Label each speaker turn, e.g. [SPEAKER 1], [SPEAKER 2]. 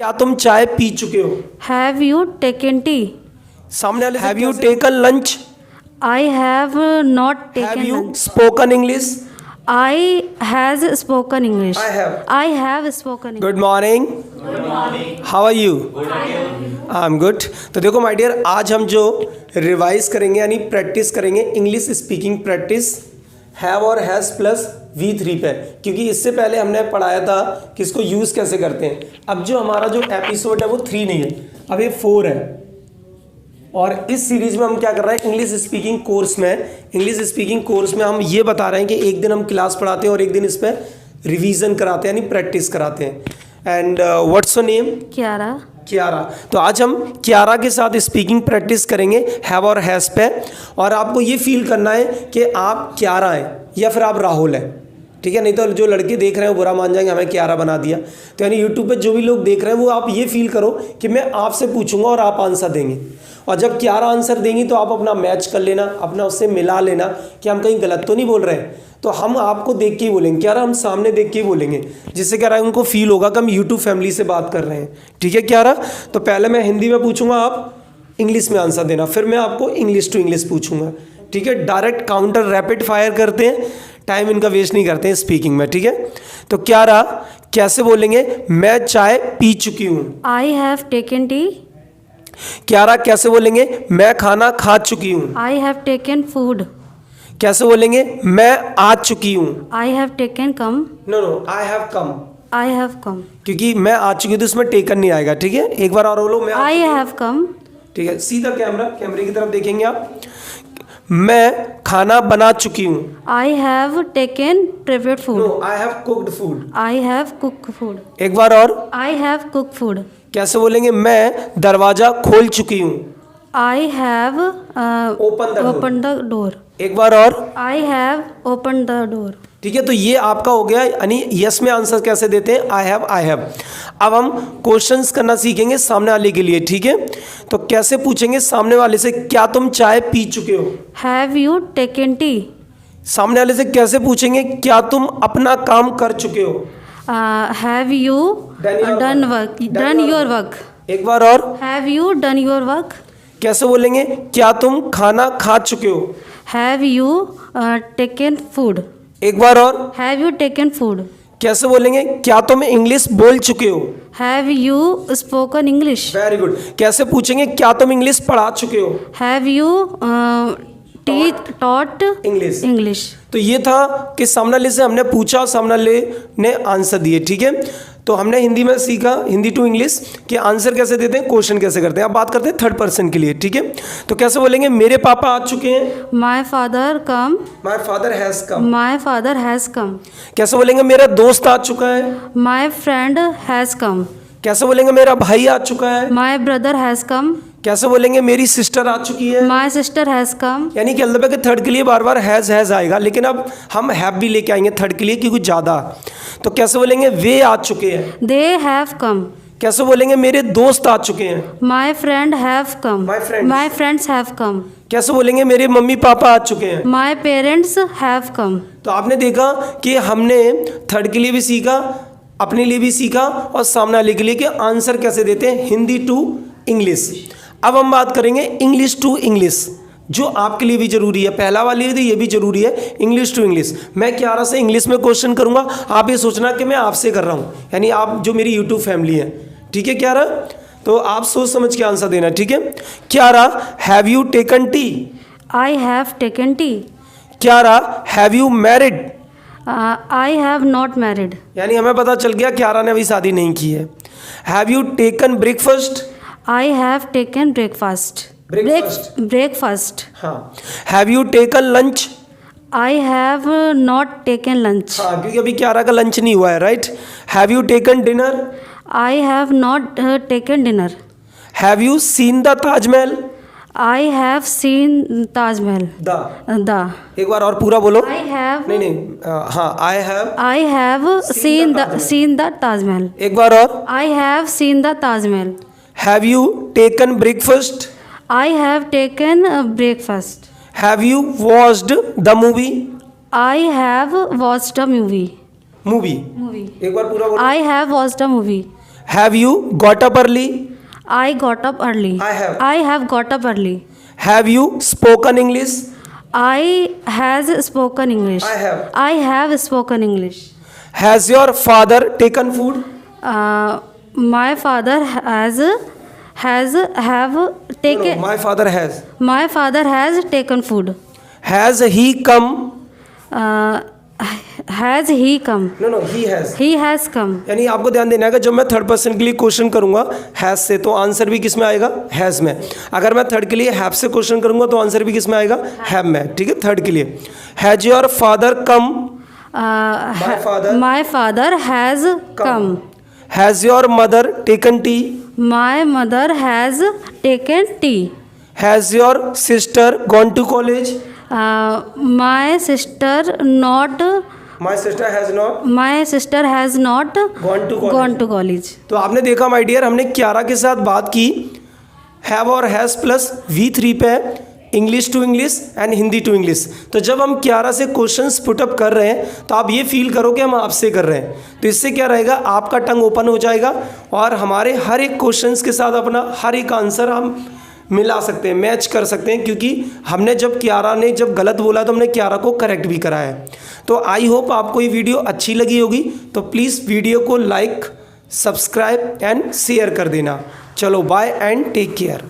[SPEAKER 1] क्या तुम चाय पी चुके हो?
[SPEAKER 2] Have you taken tea?
[SPEAKER 1] सामने वाले have you taken lunch?
[SPEAKER 2] I have not
[SPEAKER 1] have
[SPEAKER 2] taken
[SPEAKER 1] you
[SPEAKER 2] lunch.
[SPEAKER 1] Spoken English?
[SPEAKER 2] I has spoken English.
[SPEAKER 1] I have.
[SPEAKER 2] I have spoken English.
[SPEAKER 1] Good morning. Good morning. How are you? I am good. तो देखो my dear, आज हम जो revise करेंगे यानी practice करेंगे English speaking practice have और has plus V3 पे, क्योंकि इससे पहले हमने पढ़ाया था कि इसको यूज़ कैसे करते हैं. अब जो हमारा जो एपिसोड है वो 3 नहीं है, अब ये 4 है. और इस सीरीज में हम क्या कर रहे हैं, इंग्लिश स्पीकिंग कोर्स में हम ये बता रहे हैं कि एक दिन हम क्लास पढ़ाते हैं और एक दिन इस पर रिवीजन कराते हैं यानी प्रैक्टिस कराते हैं. And what's your name? Kiara. तो आज हम कियारा के साथ स्पीकिंग प्रैक्टिस करेंगे हैव और हैज़ पे, और आपको ये फील करना है कि आप कियारा हैं या फिर आप राहुल हैं. ठीक है, नहीं तो जो लड़के देख रहे हैं वो बुरा मान जाएंगे हमें कियारा बना दिया. तो यानी यूट्यूब पे जो भी लोग देख रहे हैं वो आप ये फील करो कि मैं आपसे पूछूंगा और आप आंसर देंगे, और जब कियारा आंसर देंगी तो आप अपना मैच कर लेना, अपना उससे मिला लेना कि हम कहीं गलत तो नहीं बोल रहे हैं. तो हम आपको देख के ही बोलेंगे, कियारा हम सामने देख के ही बोलेंगे, जिससे क्या रहा है उनको फील होगा कि हम यूट्यूब फैमिली से बात कर रहे हैं. ठीक है कियारा? तो पहले मैं हिंदी में पूछूंगा, आप इंग्लिश में आंसर देना, फिर मैं आपको इंग्लिश टू इंग्लिश पूछूंगा. ठीक है, डायरेक्ट काउंटर रैपिड फायर करते हैं, टाइम इनका वेस्ट नहीं करते हैं स्पीकिंग में. ठीक है, तो कियारा कैसे बोलेंगे मैं चाय पी चुकी हूँ?
[SPEAKER 2] I have taken tea.
[SPEAKER 1] Kiara कैसे बोलेंगे मैं खाना खा चुकी हूँ?
[SPEAKER 2] I have taken food.
[SPEAKER 1] कैसे बोलेंगे मैं आ चुकी हूँ?
[SPEAKER 2] I have taken come.
[SPEAKER 1] No I have come.
[SPEAKER 2] I have come.
[SPEAKER 1] क्योंकि मैं आ चुकी हूँ तो इसमें टेकन नहीं आएगा. ठीक है, एक बार और बोलो मैं
[SPEAKER 2] I have come.
[SPEAKER 1] ठीक है, सीधा कैमरे की तरफ देखेंगे आप. मैं खाना बना चुकी हूँ.
[SPEAKER 2] I have taken prepared food.
[SPEAKER 1] No I have cooked food.
[SPEAKER 2] I have cooked food.
[SPEAKER 1] एक बार और.
[SPEAKER 2] I have cooked food.
[SPEAKER 1] कैसे बोलेंगे मैं दरवाजा खोल चुकी हूँ?
[SPEAKER 2] I have
[SPEAKER 1] open
[SPEAKER 2] the door.
[SPEAKER 1] एक बार और.
[SPEAKER 2] I have opened the door.
[SPEAKER 1] ठीक है, तो ये आपका हो गया, यानी यस में आंसर कैसे देते हैं आई हैव. अब हम क्वेश्चंस करना सीखेंगे सामने वाले के लिए. ठीक है, तो कैसे पूछेंगे सामने वाले से क्या तुम चाय पी चुके हो?
[SPEAKER 2] Have you taken tea?
[SPEAKER 1] सामने वाले से कैसे पूछेंगे क्या तुम अपना काम कर चुके हो?
[SPEAKER 2] Have you done your work?
[SPEAKER 1] एक बार और.
[SPEAKER 2] Have you done your work?
[SPEAKER 1] कैसे बोलेंगे क्या तुम खाना खा चुके हो?
[SPEAKER 2] Have you taken food?
[SPEAKER 1] एक बार और.
[SPEAKER 2] Have you taken food?
[SPEAKER 1] कैसे बोलेंगे क्या तुम इंग्लिश बोल चुके हो?
[SPEAKER 2] Have you spoken English?
[SPEAKER 1] Very good. कैसे पूछेंगे क्या तुम इंग्लिश पढ़ा चुके हो?
[SPEAKER 2] Have you taught
[SPEAKER 1] English. तो ये था कि सामने वाले से हमने पूछा और सामने वाले ने आंसर दिए. ठीक है, तो हमने हिंदी में सीखा, हिंदी टू इंग्लिश, कि आंसर कैसे देते हैं, क्वेश्चन कैसे करते हैं. अब बात करते हैं थर्ड पर्सन के लिए. ठीक है, तो कैसे बोलेंगे मेरे पापा आ चुके हैं?
[SPEAKER 2] My father come.
[SPEAKER 1] My father has come.
[SPEAKER 2] My father has come.
[SPEAKER 1] कैसे बोलेंगे मेरा दोस्त आ चुका है?
[SPEAKER 2] My friend has come.
[SPEAKER 1] कैसे बोलेंगे मेरा भाई आ चुका है?
[SPEAKER 2] My brother has come.
[SPEAKER 1] कैसे बोलेंगे मेरी सिस्टर आ चुकी है?
[SPEAKER 2] My sister has come.
[SPEAKER 1] यानी कि अल्लाह के थर्ड के लिए बार बार हैज़ आएगा, लेकिन अब हम हैव भी लेके आएंगे थर्ड के लिए क्योंकि ज़्यादा. तो कैसे बोलेंगे वे आ चुके हैं?
[SPEAKER 2] They have come.
[SPEAKER 1] कैसे बोलेंगे मेरे दोस्त आ चुके हैं?
[SPEAKER 2] My friend have come. My friends have come.
[SPEAKER 1] कैसे बोलेंगे मेरे मम्मी पापा आ चुके हैं?
[SPEAKER 2] My parents have come.
[SPEAKER 1] तो आपने देखा कि हमने थर्ड के लिए भी सीखा, अपने लिए भी सीखा, और सामने वाले के लिए कि आंसर कैसे देते हैं हिंदी टू इंग्लिश. अब हम बात करेंगे इंग्लिश टू इंग्लिश, जो आपके लिए भी जरूरी है. पहला वाली है तो ये भी जरूरी है, इंग्लिश टू इंग्लिश. मैं कियारा से इंग्लिश में क्वेश्चन करूंगा, आप ये सोचना कि मैं आपसे कर रहा हूँ, यानी आप जो मेरी यूट्यूब फैमिली है. ठीक है कियारा? तो आप सोच समझ के आंसर देना. ठीक है, Kiara have you taken T?
[SPEAKER 2] I have taken tea.
[SPEAKER 1] Kiara have you married?
[SPEAKER 2] I have not married.
[SPEAKER 1] यानी हमें पता चल गया कियारा ने अभी शादी नहीं की है. Have you taken breakfast?
[SPEAKER 2] I have taken breakfast. Breakfast.
[SPEAKER 1] हाँ. Have you taken lunch?
[SPEAKER 2] I have not taken lunch.
[SPEAKER 1] हाँ, क्योंकि अभी कियारा का लंच नहीं हुआ है. Right. Have you taken dinner?
[SPEAKER 2] I have not taken dinner.
[SPEAKER 1] Have you seen the Taj Mahal?
[SPEAKER 2] I have seen Taj Mahal. The.
[SPEAKER 1] एक बार और पूरा बोलो.
[SPEAKER 2] I have.
[SPEAKER 1] नहीं हाँ I have
[SPEAKER 2] seen the Taj Mahal.
[SPEAKER 1] एक बार और.
[SPEAKER 2] I have seen the Taj Mahal.
[SPEAKER 1] Have you taken breakfast?
[SPEAKER 2] I have taken breakfast.
[SPEAKER 1] Have you watched the movie?
[SPEAKER 2] I have watched a movie.
[SPEAKER 1] Movie. एक बार पूरा बोलो.
[SPEAKER 2] I have watched a movie.
[SPEAKER 1] Have you got up early?
[SPEAKER 2] I got up early.
[SPEAKER 1] I have.
[SPEAKER 2] I have got up early.
[SPEAKER 1] Have you spoken English?
[SPEAKER 2] I has spoken English.
[SPEAKER 1] I have.
[SPEAKER 2] I have spoken English.
[SPEAKER 1] Has your father taken food?
[SPEAKER 2] My father have taken.
[SPEAKER 1] My father has.
[SPEAKER 2] My father has taken food.
[SPEAKER 1] Has he come?
[SPEAKER 2] Has he come?
[SPEAKER 1] No he has.
[SPEAKER 2] He has come.
[SPEAKER 1] यानी आपको ध्यान देना है कि जब मैं third person के लिए क्वेश्चन करूंगा हैज से, तो आंसर भी किस में आएगा? हैज में. अगर मैं थर्ड के लिए हैव से क्वेश्चन करूंगा तो आंसर भी किस में आएगा? हैव में. ठीक है, थर्ड के लिए. Has your father come?
[SPEAKER 2] My father has come.
[SPEAKER 1] Has your mother taken tea?
[SPEAKER 2] My mother has taken tea.
[SPEAKER 1] Has your sister gone to college?
[SPEAKER 2] My sister not.
[SPEAKER 1] My sister has not
[SPEAKER 2] My sister has not
[SPEAKER 1] gone to.
[SPEAKER 2] gone to college.
[SPEAKER 1] तो आपने देखा my dear, हमने क्यारा के साथ बात की have और has plus V3 पे English to English and Hindi to English. तो जब हम क्यारा से क्वेश्चंस पुटअप कर रहे हैं तो आप ये फील करो कि हम आपसे कर रहे हैं. तो इससे क्या रहेगा, आपका टंग ओपन हो जाएगा और हमारे हर एक क्वेश्चंस के साथ अपना हर एक आंसर हम मिला सकते हैं, मैच कर सकते हैं, क्योंकि हमने जब क्यारा ने जब गलत बोला तो हमने क्यारा को करेक्ट भी कराया है. तो आई होप आपको ये वीडियो अच्छी लगी होगी. तो प्लीज़ वीडियो को लाइक, सब्सक्राइब एंड शेयर कर देना. चलो बाय एंड टेक केयर.